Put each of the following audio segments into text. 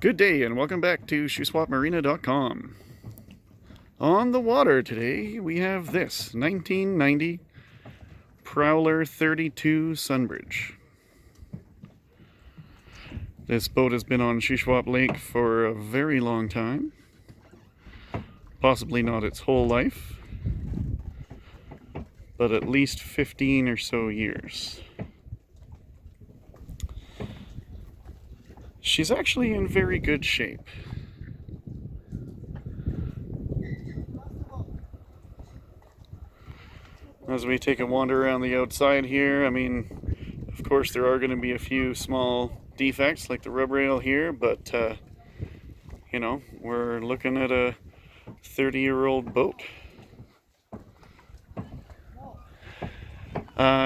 Good day and welcome back to Shuswapmarina.com. On the water today we have this 1990 Prowler 32 Sunbridge. This boat has been on Shuswap Lake for a very long time. Possibly not its whole life, but at least 15 or so years. She's actually in very good shape. As we take a wander around the outside here, I mean, of course there are going to be a few small defects like the rub rail here, but you know, we're looking at a 30-year-old boat.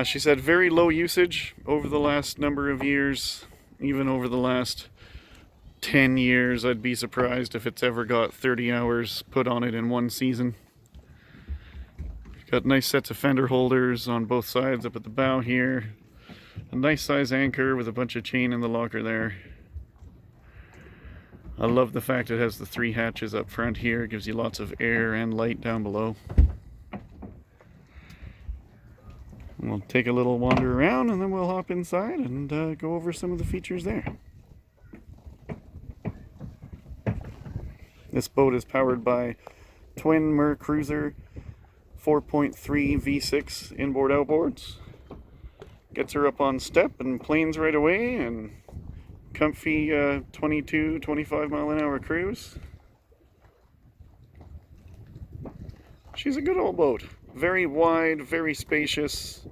She's had very low usage over the last number of years, even over the last 10 years. I'd be surprised if it's ever got 30 hours put on it in one season. Got nice sets of fender holders on both sides up at the bow here. A nice size anchor with a bunch of chain in the locker there. I love the fact it has the 3 hatches up front here. It gives you lots of air and light down below. And we'll take a little wander around and then we'll hop inside and go over some of the features there. This boat is powered by twin Mercruiser 4.3 V6 inboard outboards. Gets her up on step and planes right away, and comfy 22-25 mile an hour cruise. She's a good old boat. Very wide, very spacious.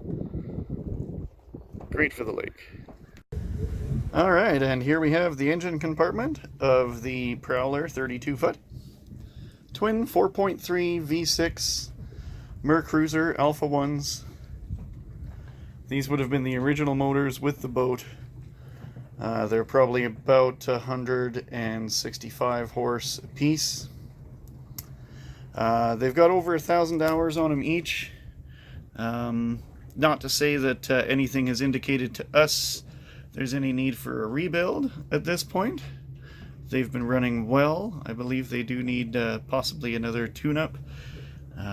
Great for the lake. Alright, and here we have the engine compartment of the Prowler 32 foot. Twin 4.3 V6 Mercruiser Alpha 1s. These would have been the original motors with the boat. They're probably about 165 horse a piece. They've got over 1,000 hours on them each. Not to say that anything has indicated to us there's any need for a rebuild at this point. They've been running well. I believe they do need possibly another tune-up.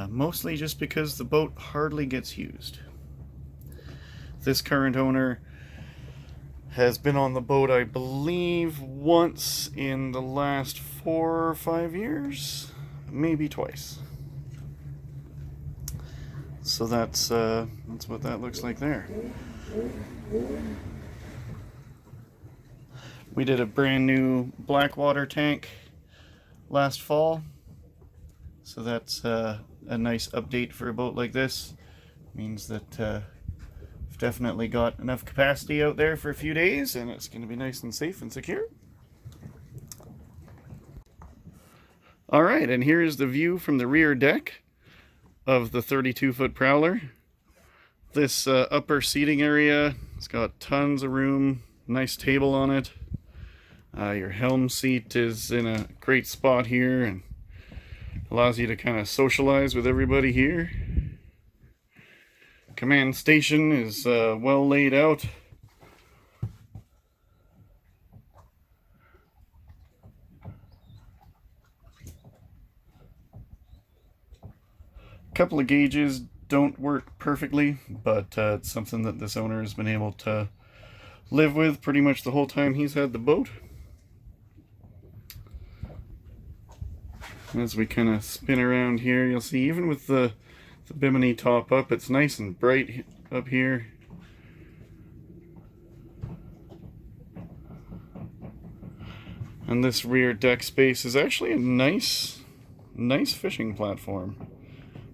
Mostly just because the boat hardly gets used. This current owner has been on the boat, I believe, once in the last 4 or 5 years, maybe twice. So that's what that looks like there. We did a brand new Blackwater tank last fall, so that's a nice update for a boat like this. Means that we've definitely got enough capacity out there for a few days, and it's going to be nice and safe and secure. Alright, and here's the view from the rear deck of the 32-foot Prowler. This upper seating area, it's got tons of room, nice table on it. Your helm seat is in a great spot here and allows you to kind of socialize with everybody here. Command station is well laid out. A couple of gauges don't work perfectly, but it's something that this owner has been able to live with pretty much the whole time he's had the boat. As we kind of spin around here, you'll see even with the bimini top up, it's nice and bright up here. And this rear deck space is actually a nice fishing platform.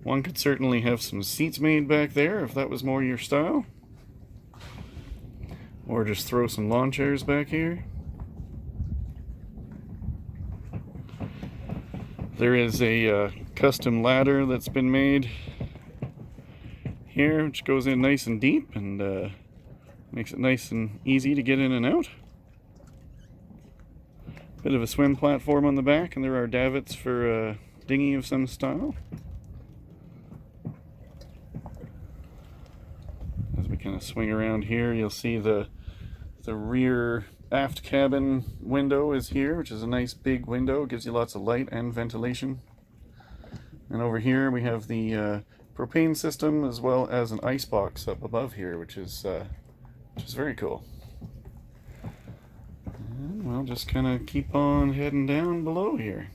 One could certainly have some seats made back there if that was more your style. Or just throw some lawn chairs back here. There is a custom ladder that's been made here, which goes in nice and deep and makes it nice and easy to get in and out. Bit of a swim platform on the back, and there are davits for a dinghy of some style. As we kind of swing around here, you'll see the rear aft cabin window is here, which is a nice big window. It gives you lots of light and ventilation. And over here we have the propane system, as well as an ice box up above here, which is very cool. And we'll just kind of keep on heading down below here.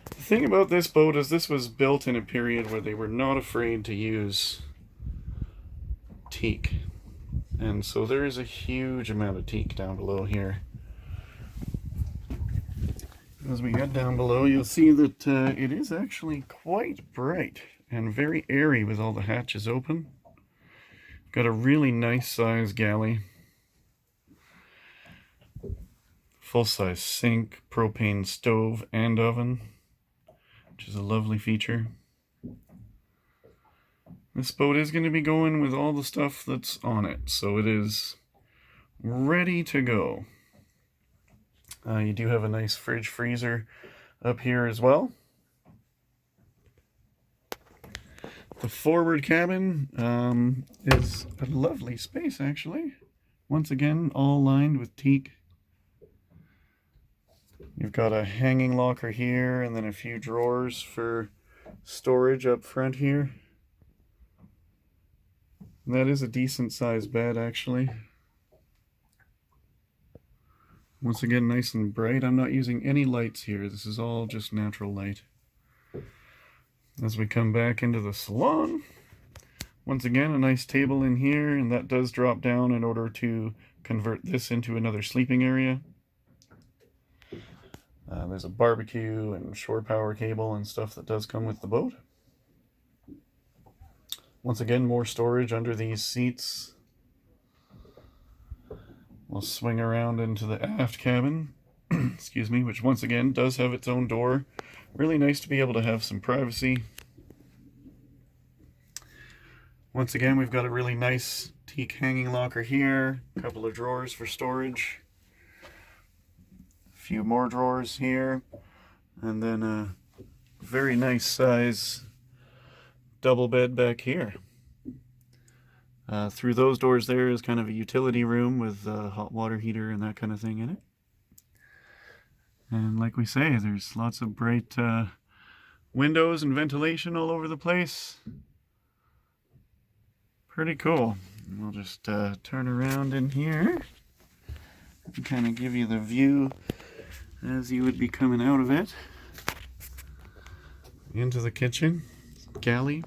The thing about this boat is this was built in a period where they were not afraid to use teak. And so there is a huge amount of teak down below here. As we get down below, you'll see that it is actually quite bright and very airy with all the hatches open. Got a really nice size galley. Full-size sink, propane stove, and oven, which is a lovely feature. This boat is going to be going with all the stuff that's on it, so it is ready to go. You do have a nice fridge freezer up here as well. The forward cabin is a lovely space, actually. Once again, all lined with teak. You've got a hanging locker here, and then a few drawers for storage up front here. And that is a decent sized bed, actually. Once again, nice and bright. I'm not using any lights here. This is all just natural light. As we come back into the salon, once again, a nice table in here, and that does drop down in order to convert this into another sleeping area. There's a barbecue and shore power cable and stuff that does come with the boat. Once again, more storage under these seats. We'll swing around into the aft cabin, excuse me, which once again does have its own door. Really nice to be able to have some privacy. Once again, we've got a really nice teak hanging locker here, a couple of drawers for storage, a few more drawers here, and then a very nice size double bed back here. Through those doors there is kind of a utility room with a hot water heater and that kind of thing in it. And like we say, there's lots of bright windows and ventilation all over the place. Pretty cool. And we'll just turn around in here and kind of give you the view as you would be coming out of it into the kitchen galley.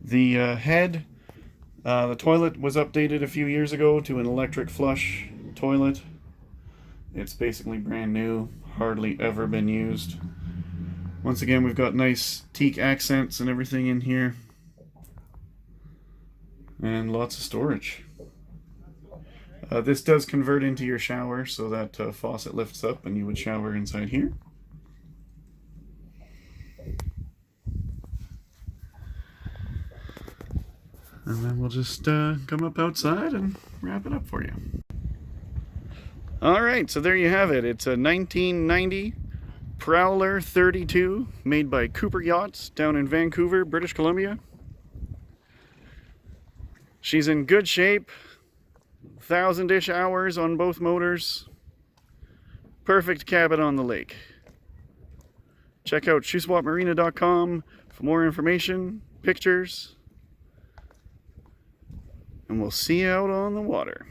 The head, the toilet was updated a few years ago to an electric flush toilet. It's basically brand new, hardly ever been used. Once again, we've got nice teak accents and everything in here. And lots of storage. This does convert into your shower, so that faucet lifts up and you would shower inside here. And then we'll just come up outside and wrap it up for you. Alright, so there you have it. It's a 1990 Prowler 32 made by Cooper Yachts down in Vancouver, British Columbia. She's in good shape. 1,000-ish hours on both motors. Perfect cabin on the lake. Check out shuswapmarina.com for more information, pictures, and we'll see you out on the water.